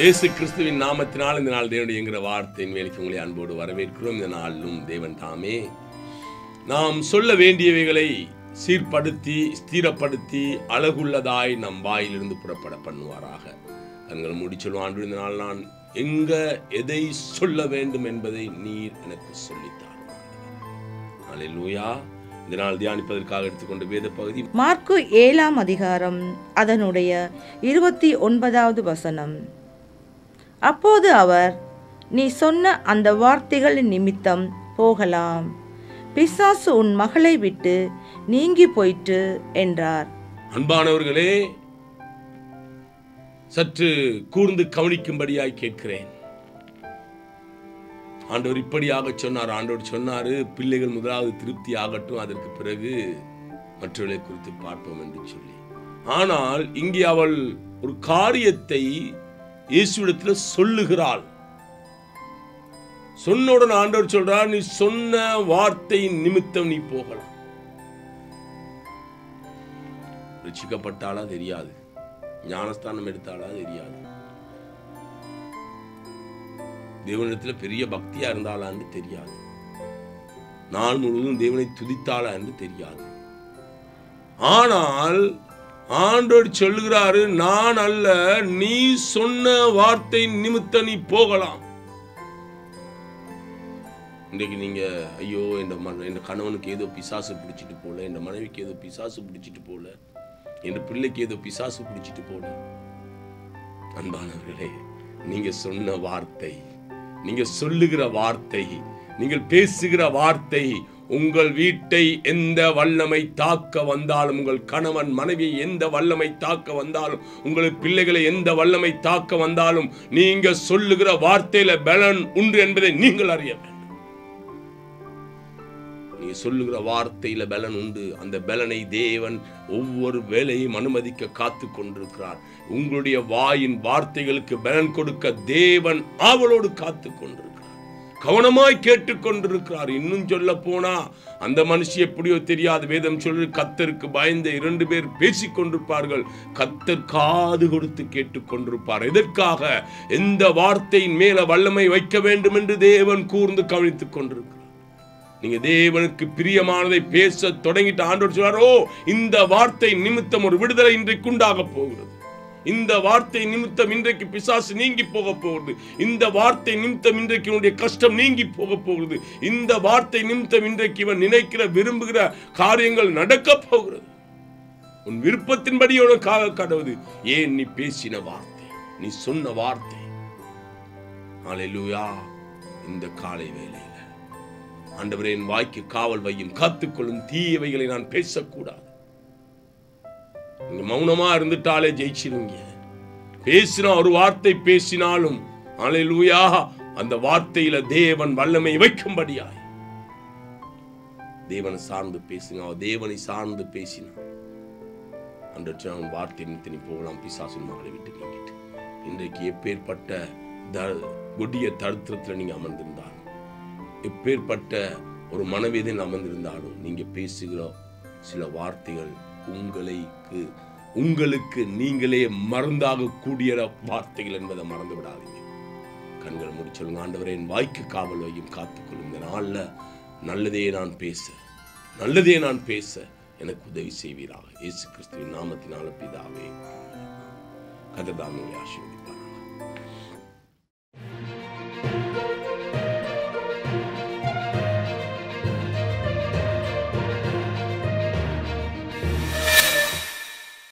இயேசு கிறிஸ்துவின் நாமத்தினால் இந்த நாள் தேவனுடைய என்கிற வார்த்தையின் வேலைக்கு உங்களை அன்போடு வரவேற்கிறோம். இந்த நாளிலும் தேவன் தாமே நாம் சொல்ல வேண்டியவைகளை சீர்படுத்தி ஸ்திரப்படுத்தி அழகுள்ளதாய் நம் வாயிலிருந்து புறப்பட பண்ணுவாராக. கண்கள் மூடி சொல்லுவான், இந்த நாள் நான் எங்க எதை சொல்ல வேண்டும் என்பதை நீர் எனக்கு சொல்லித்தார். அல்லேலூயா. இந்த நாள் தியானிப்பதற்காக எடுத்துக்கொண்ட வேத பகுதி மாற்கு 7ஆம் அதிகாரம் அதனுடைய 29வது வசனம். அப்போது அவர், நீ சொன்ன அந்த வார்த்தைகளின் நிமித்தம் போகலாம், பிசாசு உன் மகளை விட்டு நீங்கி போயிற்று என்றார். அன்பானவர்களே, சற்று கூர்ந்து கவனிக்கும்படியாய் கேட்கிறேன். ஆண்டவர் இப்படியாக சொன்னார். ஆண்டவர் சொன்னாரு, பிள்ளைகள் முதலாவது திருப்தி ஆகட்டும், அதற்கு பிறகு மற்றவர்களை குறித்து பார்ப்போம் என்று சொல்லி. ஆனால் இங்கே அவள் ஒரு காரியத்தை இயேசுவிடத்தில் சொல்லுகிறாள். சொன்னவுடன் ஆண்டவர் சொல்றார், நீ சொன்ன வார்த்தையின் நிமித்தம் நீ போகலாம். ரட்சிக்கப்பட்டாளா தெரியாது, ஞானஸ்தானம் எடுத்தாளா தெரியாது, தேவனிடத்தில் பெரிய பக்தியா இருந்தாளான்னு தெரியாது, நாள் முழுவதும் தேவனை துதித்தாளா என்று தெரியாது. ஆனால் ஆண்டவர் சொல்லுகிறாரு, நான் அல்ல, நீ சொன்ன வார்த்தை நிமித்த நீ போகலாம். இன்றைக்கு நீங்க ஐயோ என் கணவனுக்கு ஏதோ பிசாசு பிடிச்சிட்டு போல, என் மனைவிக்கு ஏதோ பிசாசு பிடிச்சிட்டு போல, என் பிள்ளைக்கு ஏதோ பிசாசு பிடிச்சிட்டு போல. அன்பானவர்களே, நீங்க சொன்ன வார்த்தை, நீங்க சொல்லுகிற வார்த்தை, நீங்கள் பேசுகிற வார்த்தை உங்கள் வீட்டை எந்த வல்லமை தாக்க வந்தாலும், உங்கள் கணவன் மனைவியை எந்த வல்லமை தாக்க வந்தாலும், உங்கள் பிள்ளைகளை எந்த வல்லமை தாக்க வந்தாலும், நீங்க சொல்லுகிற வார்த்தையில பலன் உண்டு என்பதை நீங்கள் அறிய வேண்டும். நீங்க சொல்லுகிற வார்த்தையில பலன் உண்டு. அந்த பலனை தேவன் ஒவ்வொரு வேளையும் அனுமதிக்க காத்து கொண்டிருக்கிறார். உங்களுடைய வாயின் வார்த்தைகளுக்கு பலன் கொடுக்க தேவன் ஆவலோடு காத்து கொண்டிருக்கிறார். கவனமாய் கேட்டுக்கொண்டிருக்கிறார். இன்னும் சொல்ல போனா, அந்த மனுஷி எப்படியோ தெரியாது, வேதம் சொல்லி கர்த்தருக்கு பயந்த 2 பேர் பேசிக் கொண்டிருப்பார்கள். கர்த்தர் காது கொடுத்து கேட்டுக்கொண்டிருப்பார். எதற்காக? எந்த வார்த்தையின் மேல வல்லமை வைக்க வேண்டும் என்று தேவன் கூர்ந்து கவனித்துக் கொண்டிருக்கிறார். நீங்க தேவனுக்கு பிரியமானதை பேச தொடங்கிட்டு ஆண்டவர் சொல்றாரோ, இந்த வார்த்தை நிமித்தம் ஒரு விடுதலை இன்றைக்கு உண்டாக போகிறது. இந்த வார்த்தை நிமித்தம் இன்றைக்கு பிசாசு நீங்கி போக போகிறது. இந்த வார்த்தை நிமித்தம் இன்றைக்கு உன்னுடைய கஷ்டம் நீங்கி போக போகிறது. இந்த வார்த்தை நிமித்தம் இன்றைக்கு இவன் நினைக்கிற விரும்புகிற காரியங்கள் நடக்க போகிறது. உன் விருப்பத்தின்படி உனக்காக கடவுது. ஏன்? நீ பேசின வார்த்தை, நீ சொன்ன வார்த்தை. அல்லேலூயா. இந்த காலை வேளையில ஆண்டவரே, என் வாய்க்கு காவல் வையும், காத்துக்கொள்ளும். தீயவைகளை நான் பேசக்கூடாது. நீங்க மௌனமா இருந்துட்டாலே ஜெயிச்சிருவீங்க. பேசினா, ஒரு வார்த்தை பேசினாலும் அல்லேலூயா, அந்த வார்த்தையில தேவன் வல்லமை வைக்கும்படியாய் தேவனை சார்ந்து பேசுங்க. தேவனை சார்ந்து பேசினா அந்த வார்த்தை நிமித்தம் போகலாம், பிசாசின் மகளை விட்டு நீங்கிட்டு. இன்றைக்கு எப்பேற்பட்ட கொடிய தரித்திரத்தில் நீங்க அமர்ந்திருந்தாலும், எப்பேற்பட்ட ஒரு மனவேதனையில் அமர்ந்திருந்தாலும், நீங்க பேசுகிற சில வார்த்தைகள் உங்களுக்கு நீங்களே மருந்தாக கூடிய வார்த்தைகள் என்பதை மறந்து விடாதீங்க. கண்கள் மூடி சொல்லுங்க, ஆண்டவரே, என் வாய்க்கு காவல் வையும், காத்துக்கொள்ளும். இந்த நாள்ல நல்லதே நான் பேச எனக்கு உதவி செய்வீராக. இயேசு கிறிஸ்துவின் நாமத்தினால பிதாவே. கர்த்தர் தாமே உங்களை ஆசீர்வதிப்பார்.